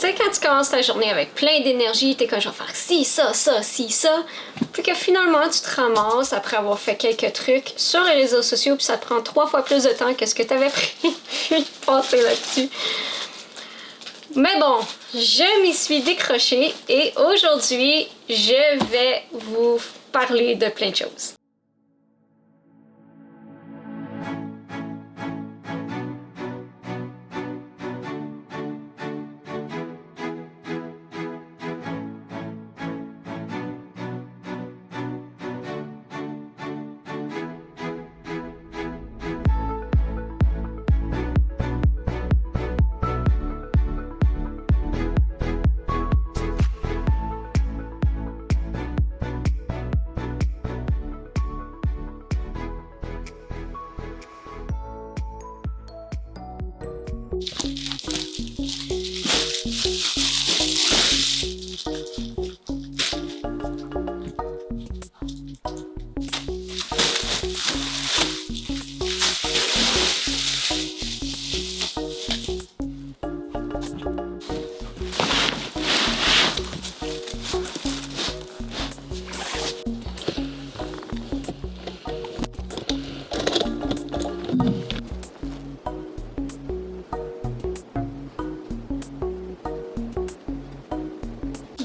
sais, quand tu commences ta journée avec plein d'énergie, t'es comme je vais faire ci, ça, ci, ça. Puis que finalement, tu te ramasses après avoir fait quelques trucs sur les réseaux sociaux, puis ça te prend 3 fois plus de temps que ce que t'avais prévu de passer là-dessus. Mais bon, je m'y suis décrochée et aujourd'hui, je vais vous parler de plein de choses.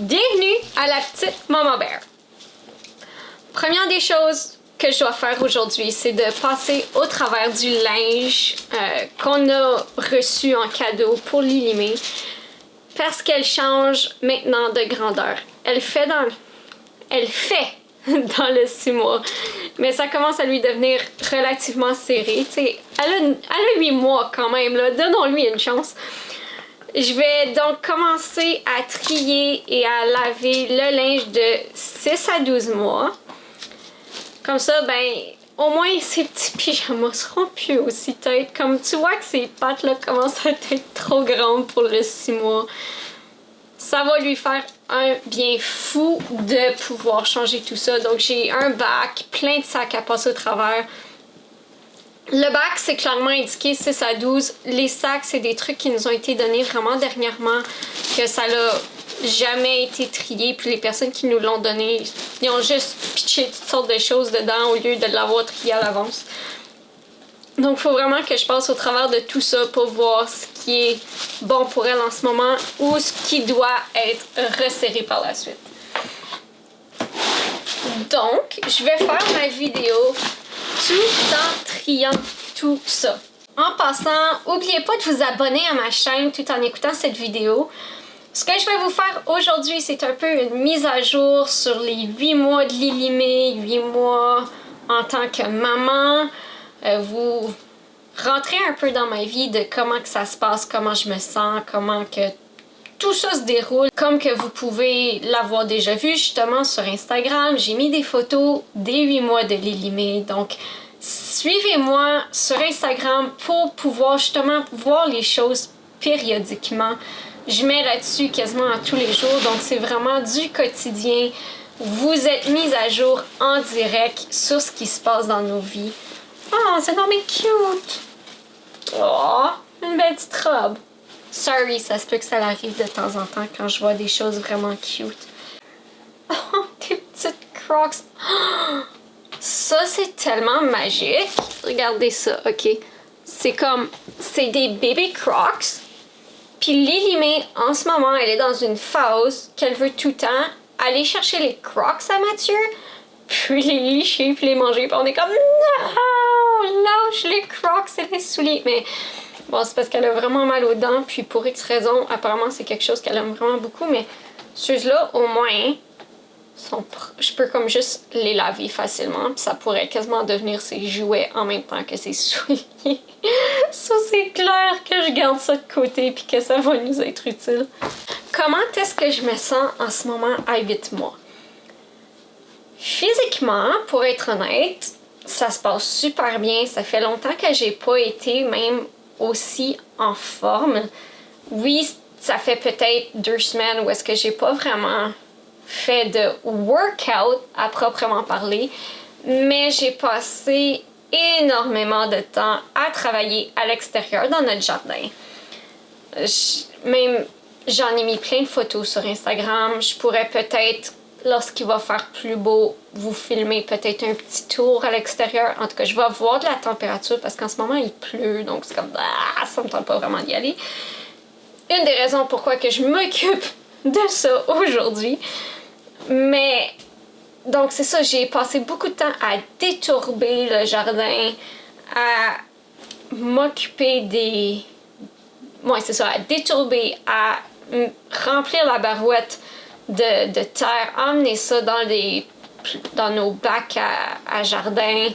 Bienvenue à la petite Maman Bear. Première des choses que je dois faire aujourd'hui, c'est de passer au travers du linge qu'on a reçu en cadeau pour Lilimé parce qu'elle change maintenant de grandeur. Elle fait dans le 6 mois, mais ça commence à lui devenir relativement serré. T'sais, elle a 8 mois quand même, là. Donnons-lui une chance. Je vais donc commencer à trier et à laver le linge de 6 à 12 mois. Comme ça, ben, au moins ces petits pyjamas seront plus aussi têtes. Comme tu vois que ces pattes là commencent à être trop grandes pour le 6 mois. Ça va lui faire un bien fou de pouvoir changer tout ça. Donc j'ai un bac, plein de sacs à passer au travers. Le bac, c'est clairement indiqué 6 à 12. Les sacs, c'est des trucs qui nous ont été donnés vraiment dernièrement, que ça n'a jamais été trié. Puis les personnes qui nous l'ont donné, ils ont juste pitché toutes sortes de choses dedans au lieu de l'avoir trié à l'avance. Donc, il faut vraiment que je passe au travers de tout ça pour voir ce qui est bon pour elle en ce moment ou ce qui doit être resserré par la suite. Donc, je vais faire ma vidéo tout en triant tout ça. En passant, n'oubliez pas de vous abonner à ma chaîne tout en écoutant cette vidéo. Ce que je vais vous faire aujourd'hui, c'est un peu une mise à jour sur les 8 mois de Lilimé, 8 mois en tant que maman. Vous rentrez un peu dans ma vie de comment que ça se passe, comment je me sens, comment que tout ça se déroule. Comme que vous pouvez l'avoir déjà vu justement sur Instagram, j'ai mis des photos des 8 mois de Lilimé. Donc, suivez-moi sur Instagram pour pouvoir justement voir les choses périodiquement. Je mets là-dessus quasiment à tous les jours. Donc, c'est vraiment du quotidien. Vous êtes mis à jour en direct sur ce qui se passe dans nos vies. Oh, c'est vraiment cute! Oh, une belle petite robe. Sorry, ça se peut que ça arrive de temps en temps quand je vois des choses vraiment cute. Oh, tes petites Crocs. Oh, ça, c'est tellement magique. Regardez ça, ok? C'est des baby Crocs. Puis Lilimé, en ce moment, elle est dans une phase qu'elle veut tout le temps aller chercher les Crocs à Mathieu, puis les licher, puis les manger. Puis on est comme, non, lâche les Crocs et les souliers. Mais bon, c'est parce qu'elle a vraiment mal aux dents, puis pour X raison, apparemment, c'est quelque chose qu'elle aime vraiment beaucoup. Mais ceux-là, au moins, je peux comme juste les laver facilement, puis ça pourrait quasiment devenir ses jouets en même temps que ses souliers. Ça, c'est clair que je garde ça de côté, puis que ça va nous être utile. Comment est-ce que je me sens en ce moment à 8 mois? Physiquement, pour être honnête, ça se passe super bien. Ça fait longtemps que j'ai pas été même aussi en forme. Oui, ça fait peut-être 2 semaines où est-ce que j'ai pas vraiment fait de workout à proprement parler, mais j'ai passé énormément de temps à travailler à l'extérieur dans notre jardin. Même J'en ai mis plein de photos sur Instagram. Je pourrais peut-être, lorsqu'il va faire plus beau, vous filmer peut-être un petit tour à l'extérieur. En tout cas, je vais voir de la température parce qu'en ce moment, il pleut. Donc, c'est comme, ah, ça me tente pas vraiment d'y aller. Une des raisons pourquoi que je m'occupe de ça aujourd'hui. Mais, donc c'est ça, j'ai passé beaucoup de temps à détourber le jardin, à m'occuper des... Ouais, c'est ça, à détourber, à remplir la barouette de terre, emmener ça dans nos bacs à jardin.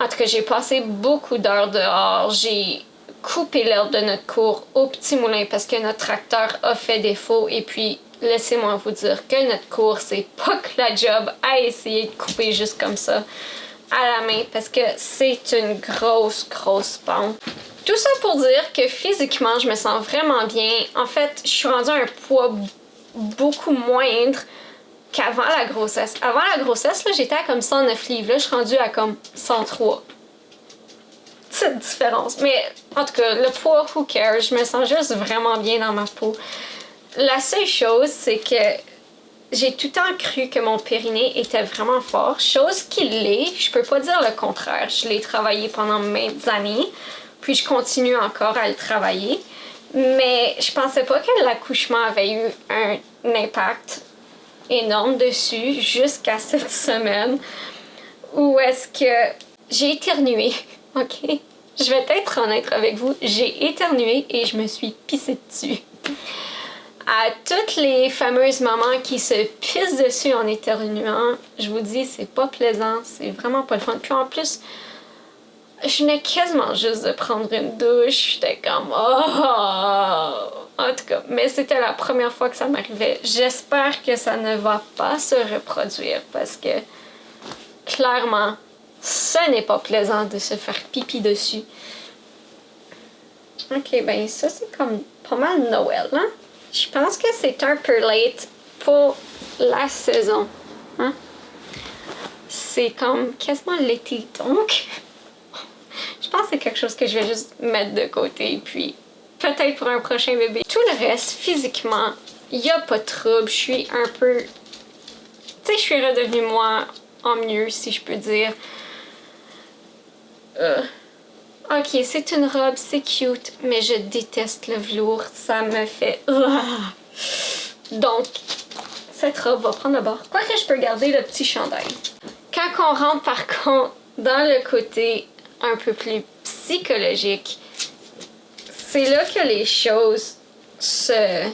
En tout cas, j'ai passé beaucoup d'heures dehors. J'ai coupé l'herbe de notre cour au petit moulin parce que notre tracteur a fait défaut. Et puis, laissez-moi vous dire que notre cour, c'est pas que la job à essayer de couper juste comme ça à la main parce que c'est une grosse pente. Tout ça pour dire que physiquement, je me sens vraiment bien. En fait, je suis rendue à un poids beaucoup moindre qu'avant la grossesse. Avant la grossesse, là, j'étais à comme 109 livres. Là, je suis rendue à comme 103. Petite différence. Mais en tout cas, le poids, who cares? Je me sens juste vraiment bien dans ma peau. La seule chose, c'est que j'ai tout le temps cru que mon périnée était vraiment fort. Chose qu'il l'est. Je peux pas dire le contraire. Je l'ai travaillé pendant maintes années. Puis je continue encore à le travailler. Mais je pensais pas que l'accouchement avait eu un impact énorme dessus jusqu'à cette semaine où est-ce que j'ai éternué, ok? Je vais être honnête avec vous, j'ai éternué et je me suis pissée dessus. À toutes les fameuses mamans qui se pissent dessus en éternuant, je vous dis, c'est pas plaisant, c'est vraiment pas le fun. Puis en plus, je venais quasiment juste de prendre une douche, j'étais comme oh! En tout cas, mais c'était la première fois que ça m'arrivait. J'espère que ça ne va pas se reproduire parce que clairement, ce n'est pas plaisant de se faire pipi dessus. Ok, ben ça c'est comme pas mal Noël, hein? Je pense que c'est un peu late pour la saison, hein? C'est comme quasiment l'été, donc je pense que c'est quelque chose que je vais juste mettre de côté, puis peut-être pour un prochain bébé. Tout le reste, physiquement, il n'y a pas de trouble. Je suis un peu... Tu sais, je suis redevenue moi en mieux, si je peux dire. Ok, c'est une robe, c'est cute, mais je déteste le velours. Ça me fait... Donc, cette robe va prendre le bord. Quoique je peux garder le petit chandail. Quand on rentre, par contre, dans le côté un peu plus psychologique, c'est là que les choses se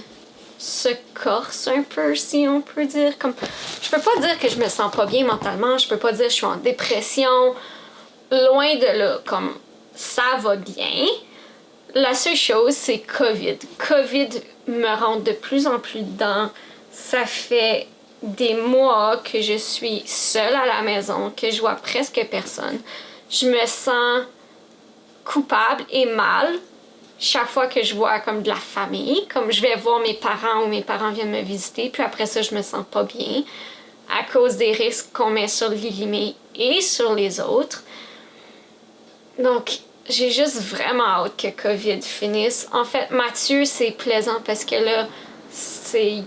corsent un peu, si on peut dire. Comme, je peux pas dire que je me sens pas bien mentalement, je peux pas dire que je suis en dépression, loin de là, comme ça va bien. La seule chose, c'est COVID. COVID me rentre de plus en plus dedans. Ça fait des mois que je suis seule à la maison, que je vois presque personne. Je me sens coupable et mal chaque fois que je vois comme de la famille, comme je vais voir mes parents ou mes parents viennent me visiter, puis après ça, je me sens pas bien à cause des risques qu'on met sur Lilimé et sur les autres. Donc, j'ai juste vraiment hâte que COVID finisse. En fait, Mathieu, c'est plaisant parce que là, c'est...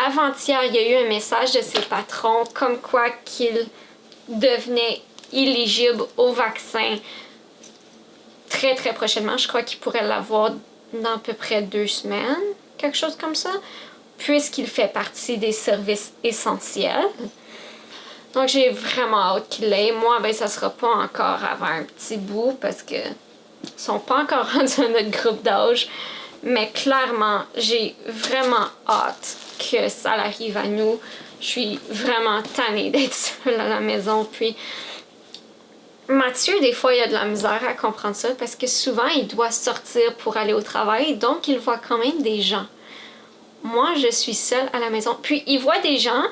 Avant-hier, il y a eu un message de ses patrons comme quoi qu'il devenait éligible au vaccin très très prochainement. Je crois qu'il pourrait l'avoir dans à peu près 2 semaines, quelque chose comme ça, puisqu'il fait partie des services essentiels. Donc j'ai vraiment hâte qu'il l'ait. Moi, ben ça sera pas encore avant un petit bout parce que ils sont pas encore rendus à notre groupe d'âge. Mais clairement, j'ai vraiment hâte que ça arrive à nous. Je suis vraiment tannée d'être seule à la maison. Puis Mathieu, des fois, il a de la misère à comprendre ça parce que souvent, il doit sortir pour aller au travail. Donc, il voit quand même des gens. Moi, je suis seule à la maison. Puis, il voit des gens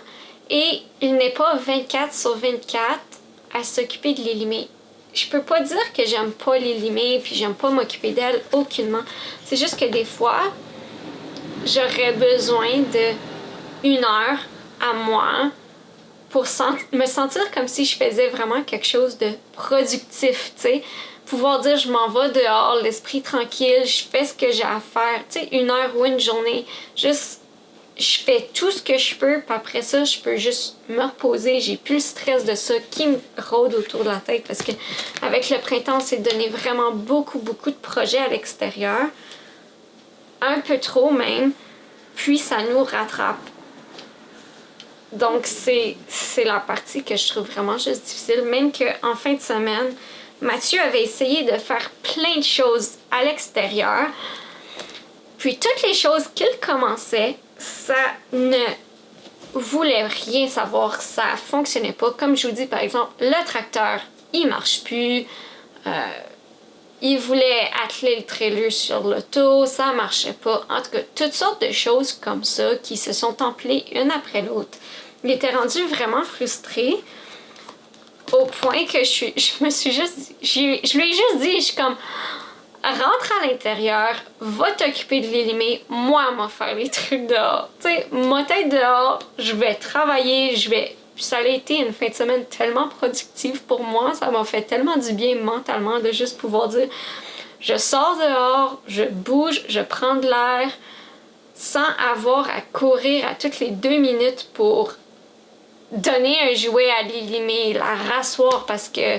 et il n'est pas 24/24 à s'occuper de Lilimé. Je peux pas dire que j'aime pas Lilimé puis j'aime pas m'occuper d'elle aucunement. C'est juste que des fois, j'aurais besoin de 1 heure à moi pour me sentir comme si je faisais vraiment quelque chose de productif, tu sais. Pouvoir dire je m'en vais dehors, l'esprit tranquille, je fais ce que j'ai à faire, tu sais, 1 heure ou une journée, juste je fais tout ce que je peux, puis après ça, je peux juste me reposer, j'ai plus le stress de ça qui me rôde autour de la tête parce que avec le printemps, on s'est donné vraiment beaucoup de projets à l'extérieur, un peu trop même, puis ça nous rattrape. Donc, c'est la partie que je trouve vraiment juste difficile. Même qu'en fin de semaine, Mathieu avait essayé de faire plein de choses à l'extérieur. Puis, toutes les choses qu'il commençait, ça ne voulait rien savoir. Ça fonctionnait pas. Comme je vous dis, par exemple, le tracteur, il marche plus. Il voulait atteler le trailer sur l'auto, ça marchait pas. En tout cas, toutes sortes de choses comme ça qui se sont empilées une après l'autre. Il était rendu vraiment frustré au point que je lui ai juste dit, je suis comme, rentre à l'intérieur, va t'occuper de l'éliminer, moi, m'en faire les trucs dehors. Tu sais, moi, tête dehors, je vais travailler, ça a été une fin de semaine tellement productive pour moi, ça m'a fait tellement du bien mentalement de juste pouvoir dire je sors dehors, je bouge, je prends de l'air sans avoir à courir à toutes les 2 minutes pour donner un jouet à Lily, la rasseoir parce que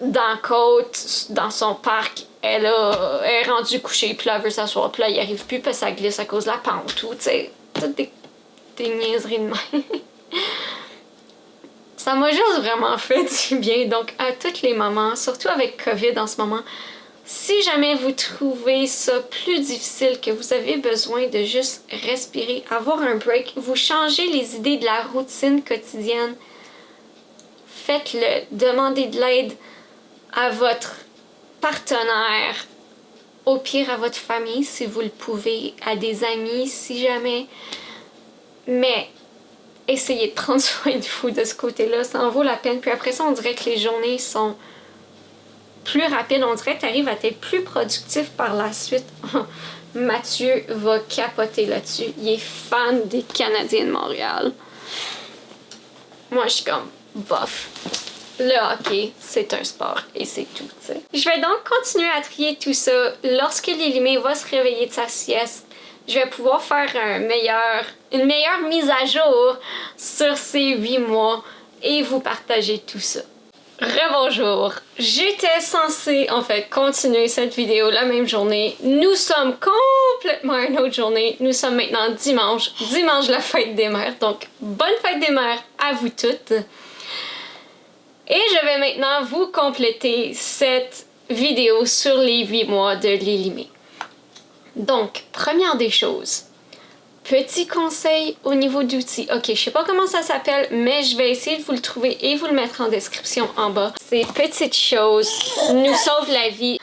dans Côte, dans son parc, elle est rendue couchée, puis là, elle veut s'asseoir, puis là, il arrive plus, puis ça glisse à cause de la pente, ou tu sais, toutes des niaiseries de même. Ça m'a juste vraiment fait du bien. Donc, à tous les moments, surtout avec COVID en ce moment, si jamais vous trouvez ça plus difficile, que vous avez besoin de juste respirer, avoir un break, vous changez les idées de la routine quotidienne, faites-le, demandez de l'aide à votre partenaire, au pire à votre famille si vous le pouvez, à des amis si jamais. Mais essayez de prendre soin de vous de ce côté-là, ça en vaut la peine. Puis après ça, on dirait que les journées sont plus rapides, on dirait que tu arrives à être plus productif par la suite. Mathieu va capoter là-dessus. Il est fan des Canadiens de Montréal. Moi, je suis comme bof. Le hockey, c'est un sport et c'est tout, t'sais. Je vais donc continuer à trier tout ça. Lorsque Lily va se réveiller de sa sieste, je vais pouvoir faire une meilleure mise à jour sur ces 8 mois et vous partager tout ça. Rebonjour! J'étais censée, en fait, continuer cette vidéo la même journée. Nous sommes complètement à une autre journée. Nous sommes maintenant dimanche. Dimanche, la fête des mères. Donc, bonne fête des mères à vous toutes! Et je vais maintenant vous compléter cette vidéo sur les 8 mois de Lily. Donc, première des choses, petit conseil au niveau d'outils. Ok, je sais pas comment ça s'appelle, mais je vais essayer de vous le trouver et vous le mettre en description en bas. Ces petites choses nous sauvent la vie.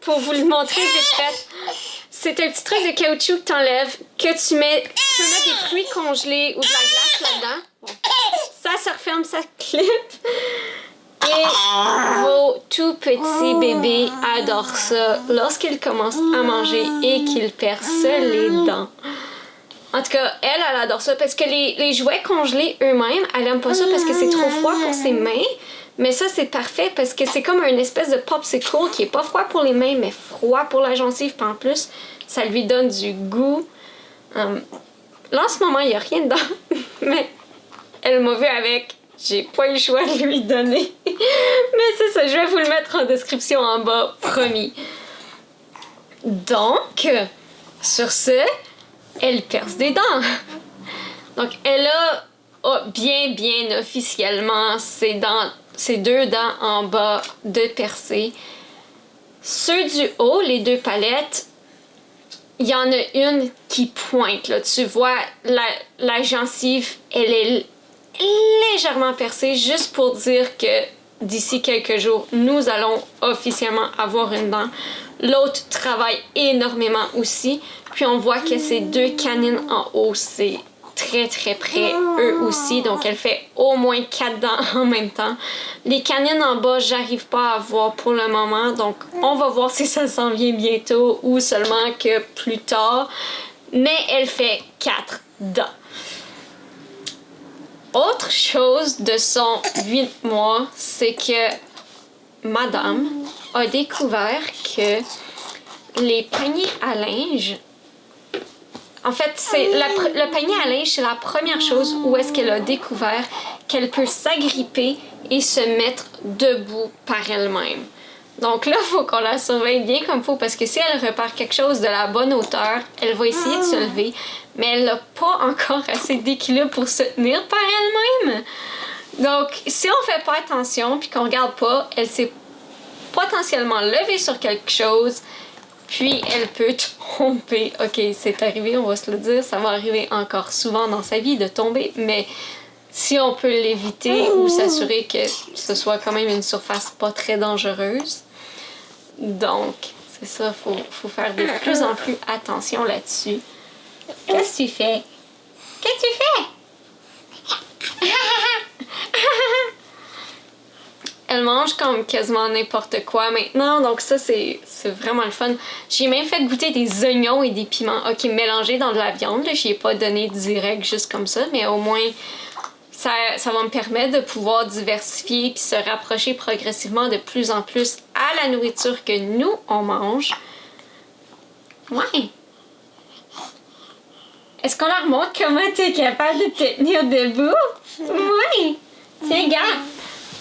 Pour vous le montrer vite fait, c'est un petit truc de caoutchouc que t'enlèves, que tu peux mettre des fruits congelés ou de la glace là-dedans. Bon. Ça se referme, ça clip. Et vos tout petits bébés adorent ça lorsqu'ils commencent à manger et qu'ils percent les dents. En tout cas, elle adore ça parce que les jouets congelés eux-mêmes, elle aime pas ça parce que c'est trop froid pour ses mains. Mais ça, c'est parfait parce que c'est comme une espèce de popsicle qui est pas froid pour les mains, mais froid pour la gencive. Puis en plus, ça lui donne du goût. Là, en ce moment, il n'y a rien dedans. Mais elle m'a vu avec. J'ai pas eu le choix de lui donner. Mais c'est ça, je vais vous le mettre en description en bas, promis. Donc, sur ce, elle perce des dents. Donc, elle a bien officiellement ses 2 dents en bas de percée. Ceux du haut, les 2 palettes, il y en a une qui pointe. Là. Tu vois, la gencive, elle est légèrement percée, juste pour dire que d'ici quelques jours, nous allons officiellement avoir une dent. L'autre travaille énormément aussi. Puis on voit que ces 2 canines en haut, c'est très près eux aussi. Donc elle fait au moins 4 dents en même temps. Les canines en bas, j'arrive pas à voir pour le moment. Donc on va voir si ça s'en vient bientôt ou seulement que plus tard. Mais elle fait 4 dents. Autre chose de son 8 mois, c'est que Madame a découvert que les paniers à linge, en fait, le panier à linge, c'est la première chose où est-ce qu'elle a découvert qu'elle peut s'agripper et se mettre debout par elle-même. Donc là, il faut qu'on la surveille bien comme il faut, parce que si elle repère quelque chose de la bonne hauteur, elle va essayer de se lever, mais elle n'a pas encore assez d'équilibre pour se tenir par elle-même. Donc, si on fait pas attention puis qu'on regarde pas, elle s'est potentiellement levée sur quelque chose, puis elle peut tomber. Ok, c'est arrivé, on va se le dire, ça va arriver encore souvent dans sa vie de tomber, mais si on peut l'éviter ou s'assurer que ce soit quand même une surface pas très dangereuse. Donc, c'est ça, faut faire de plus en plus attention là-dessus. Qu'est-ce que tu fais? Qu'est-ce que tu fais? Elle mange comme quasiment n'importe quoi maintenant, donc ça, c'est vraiment le fun. J'ai même fait goûter des oignons et des piments, ok, mélangés dans de la viande. Je n'y ai pas donné direct juste comme ça, mais au moins, ça va me permettre de pouvoir diversifier puis se rapprocher progressivement de plus en plus à la nourriture que nous, on mange. Ouais. Est-ce qu'on leur montre comment tu es capable de te tenir debout? Oui. Tiens, regarde.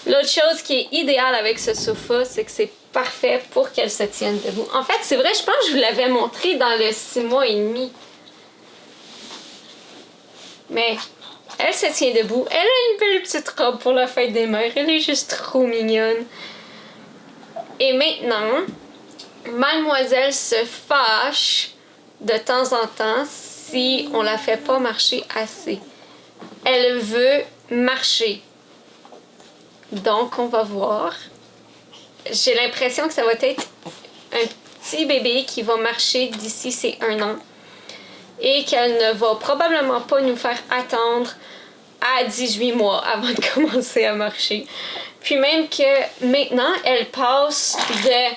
L'autre chose qui est idéale avec ce sofa, c'est que c'est parfait pour qu'elle se tienne debout. En fait, c'est vrai, je pense que je vous l'avais montré dans le 6 mois et demi. Mais elle se tient debout. Elle a une belle petite robe pour la fête des mères. Elle est juste trop mignonne. Et maintenant, Mademoiselle se fâche de temps en temps si on la fait pas marcher assez. Elle veut marcher. Donc, on va voir. J'ai l'impression que ça va être un petit bébé qui va marcher d'ici ses 1 an. Et qu'elle ne va probablement pas nous faire attendre à 18 mois avant de commencer à marcher. Puis même que maintenant, elle passe de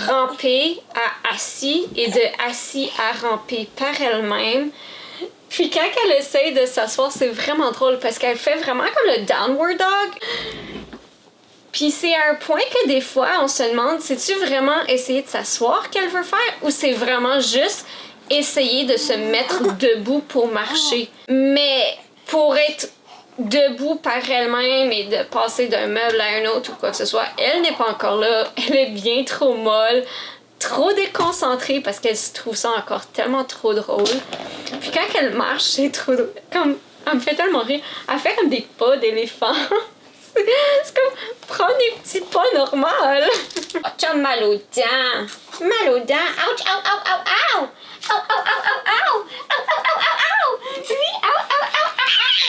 ramper à assis et de assis à ramper par elle-même. Puis quand elle essaye de s'asseoir, c'est vraiment drôle parce qu'elle fait vraiment comme le downward dog. Puis c'est à un point que des fois, on se demande, c'est-tu vraiment essayer de s'asseoir qu'elle veut faire ou c'est vraiment juste essayer de se mettre debout pour marcher. Mais pour être debout par elle-même et de passer d'un meuble à un autre ou quoi que ce soit, elle n'est pas encore là. Elle est bien trop molle, trop déconcentrée parce qu'elle se trouve ça encore tellement trop drôle. Puis quand elle marche, c'est trop drôle. Comme, elle me fait tellement rire. Elle fait comme des pas d'éléphant. C'est comme prendre des petits pas normales. Oh, tu as mal aux dents. Mal aux dents. Ouch, ouch, ouch, ouch, ouch. Ouch, ouch, ouch, ouch, ouch. Ouch, ouch, ouch, ouch, ouch. Oui, ouch, ouch, ouch, ouch, ouch, ouch,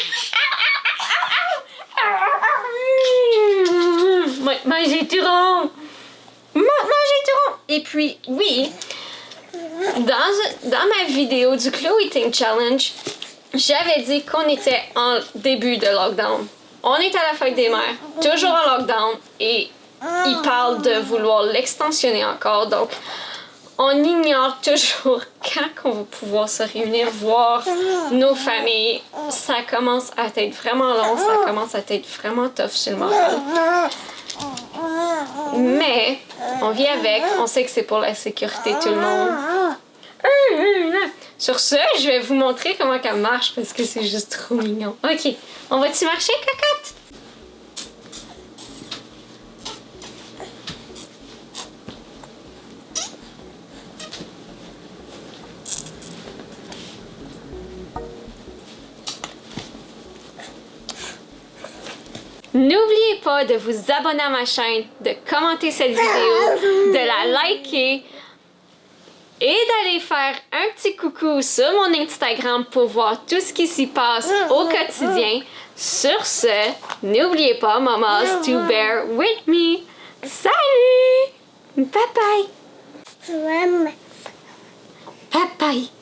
ouch. Mangez tout rond. Mangez tout rond. Et puis, oui, dans ma vidéo du Clo Eating Challenge, j'avais dit qu'on était en début de lockdown. On est à la fête des mères, toujours en lockdown, et ils parlent de vouloir l'extensionner encore. Donc, on ignore toujours quand on va pouvoir se réunir, voir nos familles. Ça commence à être vraiment long, ça commence à être vraiment tough sur le moral. Mais, on vit avec, on sait que c'est pour la sécurité de tout le monde. Sur ce, je vais vous montrer comment elle marche parce que c'est juste trop mignon. Ok, on va-tu marcher, cocotte? N'oubliez pas de vous abonner à ma chaîne, de commenter cette vidéo, de la liker et d'aller faire un petit coucou sur mon Instagram pour voir tout ce qui s'y passe au quotidien. Sur ce, n'oubliez pas, mamas, to bear with me. Salut! Bye bye! Bye bye!